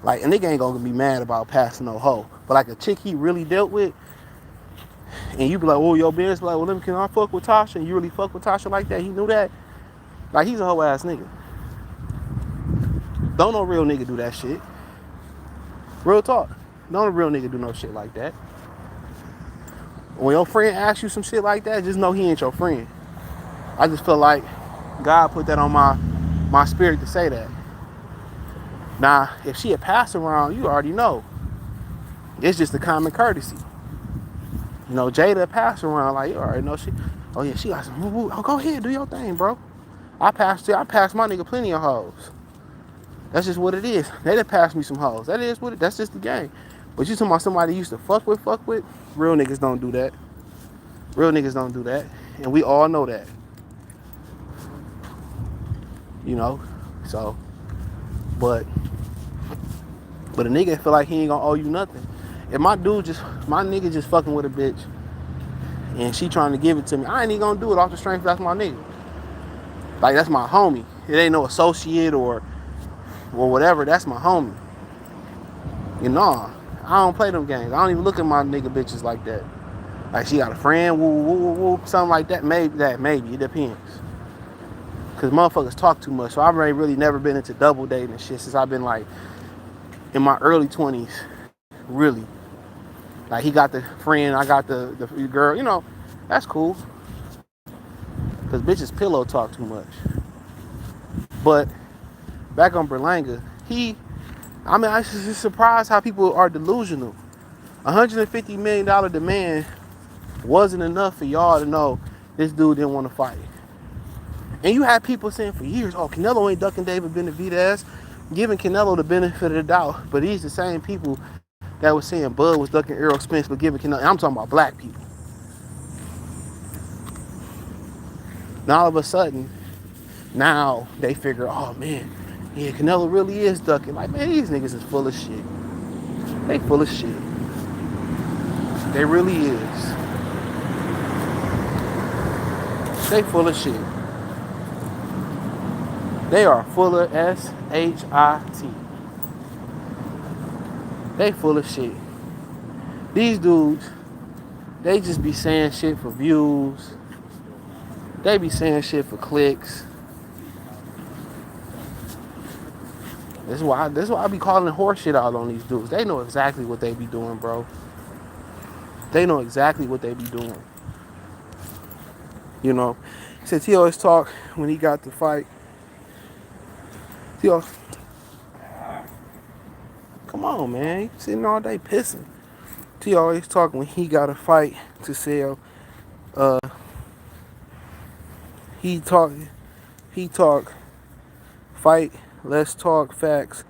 Like, a nigga ain't gonna be mad about passing no hoe. But like a chick he really dealt with, and you be like, oh, your man's like, well, can I fuck with Tasha? And you really fuck with Tasha like that? He knew that? Like, he's a hoe ass nigga. Don't no real nigga do that shit. Real talk. Don't a real nigga do no shit like that. When your friend asks you some shit like that, just know he ain't your friend. I just feel like God put that on my spirit to say that. Now, if she had passed around, you already know. It's just a common courtesy. You know, Jada passed around, like, you already know she. Oh yeah, she got some. Oh, go ahead, do your thing, bro. I passed my nigga plenty of hoes. That's just what it is. They done passed me some hoes. That's just the game. But you talking about somebody you used to fuck with? Real niggas don't do that. Real niggas don't do that. And we all know that. You know? So, but a nigga feel like he ain't gonna owe you nothing. If my nigga just fucking with a bitch and she trying to give it to me, I ain't even gonna do it off the strength that's my nigga. Like, that's my homie. It ain't no associate or whatever. That's my homie. You know, I don't play them games. I don't even look at my nigga bitches like that. Like, she got a friend, woo, woo, woo, woo, something like that. Maybe. It depends. Because motherfuckers talk too much. So I've really never been into double dating and shit since I've been, like, in my early 20s. Really. Like, he got the friend, I got the girl. You know, that's cool. Because bitches pillow talk too much. But back on Berlanga, I'm just surprised how people are delusional. $150 million demand wasn't enough for y'all to know this dude didn't want to fight. And you had people saying for years, oh, Canelo ain't ducking David Benavidez, giving Canelo the benefit of the doubt. But these the same people that was saying Bud was ducking Errol Spence, but giving Canelo. I'm talking about black people. Now all of a sudden, now they figure, oh man, yeah, Canelo really is ducking. Like, man, these niggas is full of shit. They full of shit. They really is. They full of shit. They are full of S-H-I-T. They full of shit. These dudes, they just be saying shit for views. They be saying shit for clicks. This is why I be calling horse shit out on these dudes. They know exactly what they be doing, bro. They know exactly what they be doing. You know, he said he always talk when he got to fight. Yo, come on, man. You sitting all day pissing. He always talk when he got a fight to sell. He talk, fight, let's talk facts.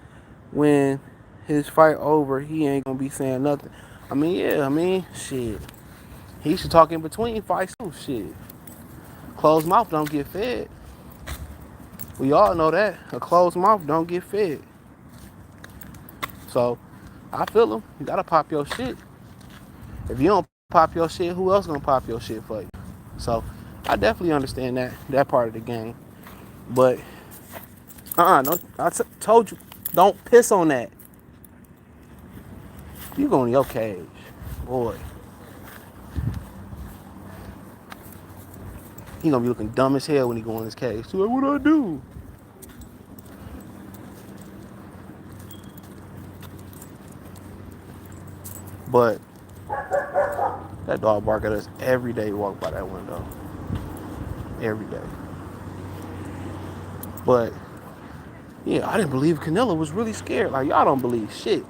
When his fight over, he ain't gonna be saying nothing. Shit. He should talk in between fights too, shit. Closed mouth don't get fed. We all know that. A closed mouth don't get fed. So, I feel him. You gotta pop your shit. If you don't pop your shit, who else gonna pop your shit for you? So, I definitely understand that part of the game. But, no, told you, don't piss on that. You go in your cage, boy. He gonna be looking dumb as hell when he go in his cage. So, what do I do? But that dog bark at us every day. Walk by that window, every day. But yeah, I didn't believe Canelo was really scared. Like, y'all don't believe shit.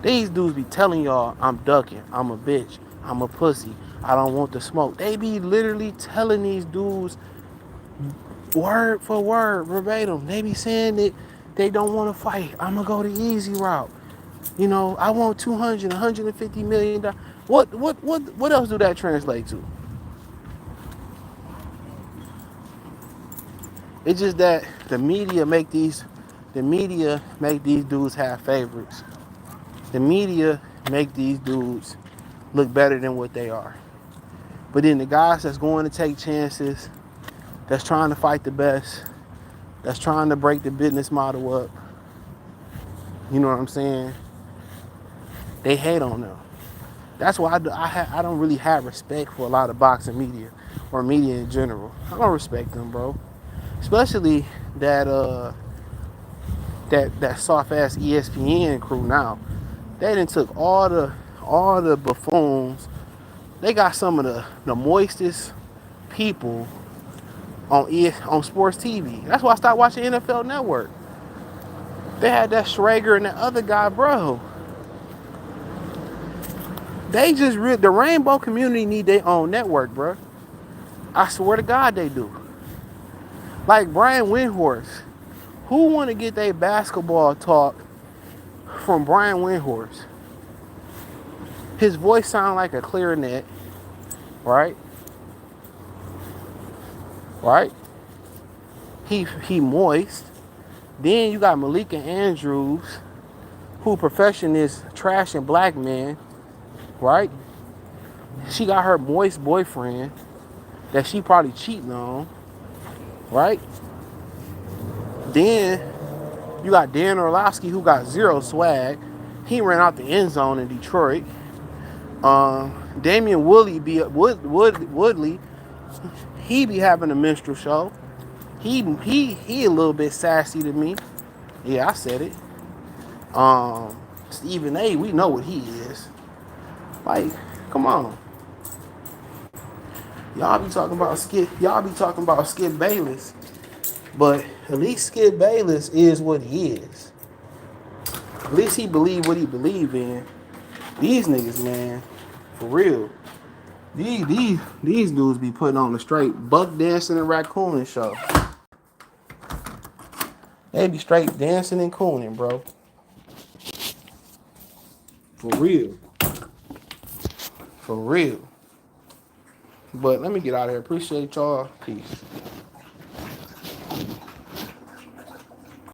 These dudes be telling y'all, I'm ducking, I'm a bitch, I'm a pussy, I don't want the smoke. They be literally telling these dudes word for word, verbatim. They be saying that they don't want to fight. I'm gonna go the easy route. You know, I want 200, 150 million dollars. What else do that translate to? It's just that the media make these dudes have favorites. The media make these dudes look better than what they are. But then the guys that's going to take chances, that's trying to fight the best, that's trying to break the business model up, you know what I'm saying? They hate on them. That's why I don't really have respect for a lot of boxing media or media in general. I don't respect them, bro. Especially that soft ass ESPN crew now. They done took all the buffoons. They got some of the moistest people on sports TV. That's why I stopped watching NFL Network. They had that Schrager and that other guy, bro. They just the rainbow community need their own network, bro. I swear to God they do. Like Brian Windhorst. Who want to get their basketball talk from Brian Windhorst? His voice sound like a clarinet, right? Right? He moist. Then you got Malika Andrews, who profession is trashing black men, right? She got her moist boyfriend that she probably cheating on, right? Then you got Dan Orlovsky, who got zero swag. He ran out the end zone in Detroit. Damian Woodley, he be having a minstrel show. He a little bit sassy to me. Yeah, I said it. Stephen A, we know what he is. Like, come on. Y'all be talking about Skip Bayless. But at least Skip Bayless is what he is. At least he believe what he believe in. These niggas, man, for real. These dudes be putting on the straight buck dancing and raccooning show. They be straight dancing and cooning, bro. For real. For real. But let me get out of here. Appreciate y'all. Peace.